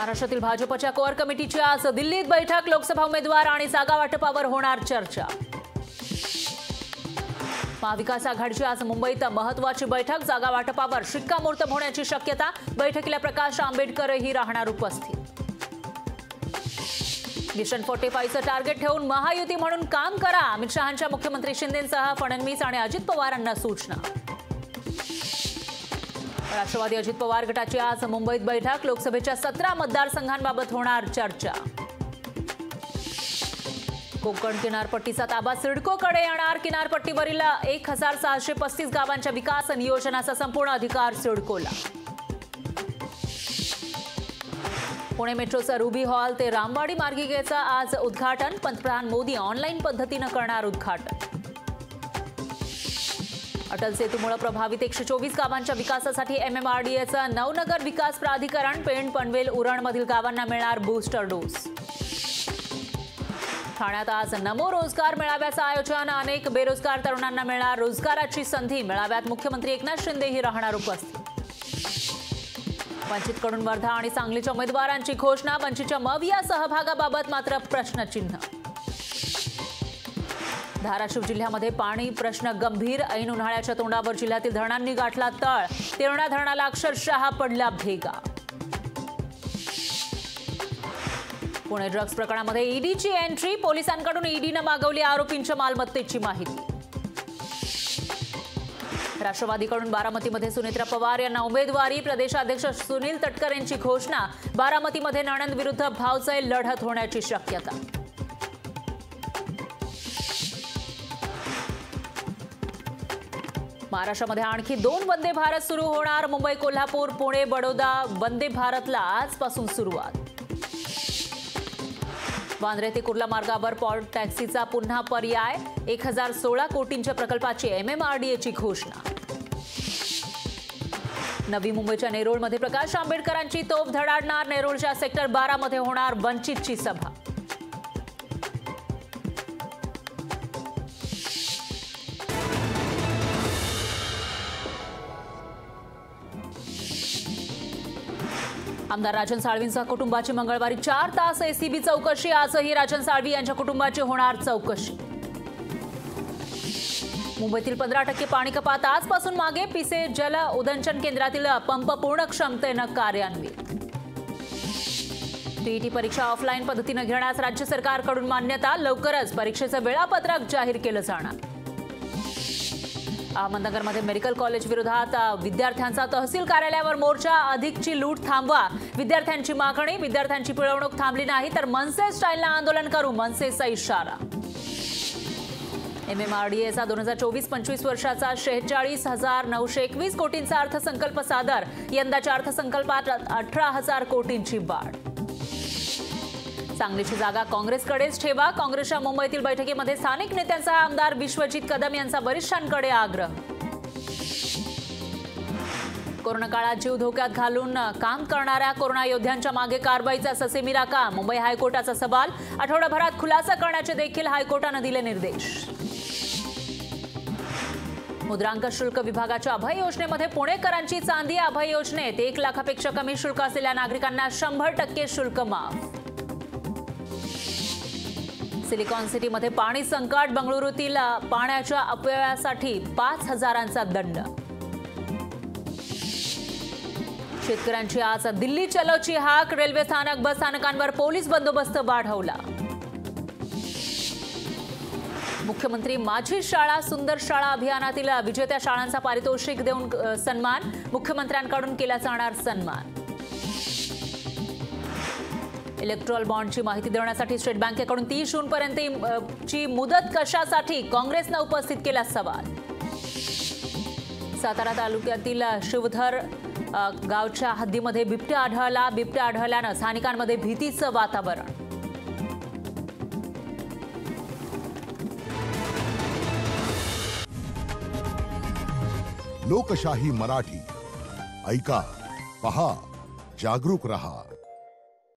महाराष्ट्रातील भाजपच्या कोअर कमिटीची आज दिल्लीत बैठक। लोकसभा उमेदवार आणि जागा वाटपावर होणार चर्चा। महाविकास आघाडीची आज मुंबईत महत्त्वाची बैठक। जागा वाटपावर शिक्कामोर्तब होण्याची शक्यता। बैठकीला प्रकाश आंबेडकरही राहणार उपस्थित। मिशन 45चं टार्गेट ठेवून महायुती म्हणून काम करा। अमित शहांच्या मुख्यमंत्री शिंदेंसह फडणवीस आणि अजित पवारांना सूचना। राष्ट्रवादी अजित पवार गटाची आज मुंबईत बैठक। लोकसभेच्या 17 मतदारसंघांबाबत होणार चर्चा। कोकण किनारपट्टीचा ताबा सिडकोकडे येणार। किनारपट्टीवरील 1635 गावांच्या विकास नियोजनाचा संपूर्ण अधिकार सिडकोला। पुणे मेट्रोचं रुबी हॉल ते रामवाडी मार्गिकेचं आज उद्घाटन। पंतप्रधान मोदी ऑनलाईन पद्धतीने करणार उद्घाटन। अटल सेतूमुळे प्रभावित 124 गावांच्या विकासासाठी MMRDAचं नवनगर विकास प्राधिकरण। पेण, पनवेल, उरणमधील गावांना मिळणार बूस्टर डोस। ठाण्यात आज नमो रोजगार मेळाव्याचं आयोजन। अनेक बेरोजगार तरुणांना मिळणार रोजगाराची संधी। मेळाव्यात मुख्यमंत्री एकनाथ शिंदेही राहणार उपस्थित। वंचितकडून वर्धा आणि सांगलीच्या उमेदवारांची घोषणा। वंचितच्या मविया सहभागाबाबत मात्र प्रश्नचिन्ह। धाराशिव जिल्ह्यामध्ये पाणी प्रश्न गंभीर। ऐन उन्हाळ्याच्या तोंडावर जिल्ह्यातील धरणांनी गाठला तळ। तेरणा धरणाला अक्षरशः पडला भेगा। पुणे ड्रग्ज प्रकरणामध्ये ईडीची एंट्री। पोलिसांकडून ईडीनं मागवली आरोपींच्या मालमत्तेची माहिती। राष्ट्रवादीकडून बारामतीमध्ये सुनेत्रा पवार यांना उमेदवारी। प्रदेशाध्यक्ष सुनील तटकरे यांची घोषणा। बारामतीमध्ये नणंद विरुद्ध भावजय लढत होण्याची शक्यता। महाराष्ट्रामध्ये आणखी 2 वंदे भारत सुरू होणार। मुंबई, कोल्हापूर, पुणे, बडोदा वंदे भारतला आजपासून सुरुवात। वांद्रे ते कुर्ला मार्गावर पॉर्ट टॅक्सीचा पुन्हा पर्याय। 1016 कोटींच्या प्रकल्पाची MMRDAची घोषणा। नवी मुंबईच्या नेरुळमध्ये प्रकाश आंबेडकरांची तोफ धडाडणार। नेरुळच्या सेक्टर 12 मध्ये होणार वंचितची सभा। आमदार राजन साळवींच्या कुटुंबाची मंगळवारी 4 तास ACB चौकशी। आजही राजन साळवी यांच्या कुटुंबाची होणार चौकशी। मुंबईतील 15% पाणी कपात आजपासून मागे। पिसे जल उदंचन केंद्रातील पंप पूर्ण क्षमतेनं कार्यान्वित। टीईटी परीक्षा ऑफलाईन पद्धतीने घेण्यास राज्य सरकारकडून मान्यता। लवकरच परीक्षेचं वेळापत्रक जाहीर केलं जाणार। अहमदनगरमध्ये मेडिकल कॉलेज विरोधात विद्यार्थ्यांचा तहसील कार्यालयावर मोर्चा। अधिकची लूट थांबवा विद्यार्थ्यांची मागणी। विद्यार्थ्यांची पिळवणूक थांबली नाही तर मनसे स्टाईलनं आंदोलन करू, मनसेचा इशारा। MMRDAचा 2024-25 वर्षाचा 46,921 कोटींचा अर्थसंकल्प सादर। यंदाच्या अर्थसंकल्पात 18,000 कोटींची वाढ। सांगलीची जागा काँग्रेसकडेच ठेवा। काँग्रेसच्या मुंबईतील बैठकीमध्ये स्थानिक नेत्यांचा आमदार विश्वजित कदम यांचा वरिष्ठांकडे आग्रह। कोरोना काळात जीव धोक्यात घालून काम करणाऱ्या कोरोना योद्ध्यांच्या मागे कारवाईचा ससेमिरा का? मुंबई हायकोर्टाचा सवाल। आठवडाभरात खुलासा करण्याचे देखील हायकोर्टाने दिले निर्देश। मुद्रांक शुल्क विभागाच्या अभय योजनेमध्ये पुणेकरांची चांदी। अभय योजनेत 1 लाखापेक्षा कमी शुल्क असलेल्या नागरिकांना 100% शुल्क माफ। सिलिकॉन सिटीमध्ये पाणी संकट। बंगळुरूतील पाण्याच्या अपव्ययासाठी 5,000चा दंड। शेतकऱ्यांची आज दिल्ली चलोची हाक। रेल्वे स्थानक, बस स्थानकांवर पोलीस बंदोबस्त वाढवला। मुख्यमंत्री माझी शाळा सुंदर शाळा अभियानातील विजेत्या शाळांचा पारितोषिक देऊन सन्मान। मुख्यमंत्र्यांकडून केला जाणार सन्मान। इलेक्ट्रॉल बॉन्डची माहिती देण्यासाठी स्टेट बँकेकडून 30 जूनपर्यंतची मुदत कशासाठी? काँग्रेसने उपस्थित केला सवाल। सातारा तालुक्यातील शिवधर गावच्या हद्दीमध्ये बिबट्या आढळला। बिबट्या आढळल्यानं स्थानिकांमध्ये भीतीचं वातावरण। लोकशाही मराठी ऐका, पहा, जागरूक रहा।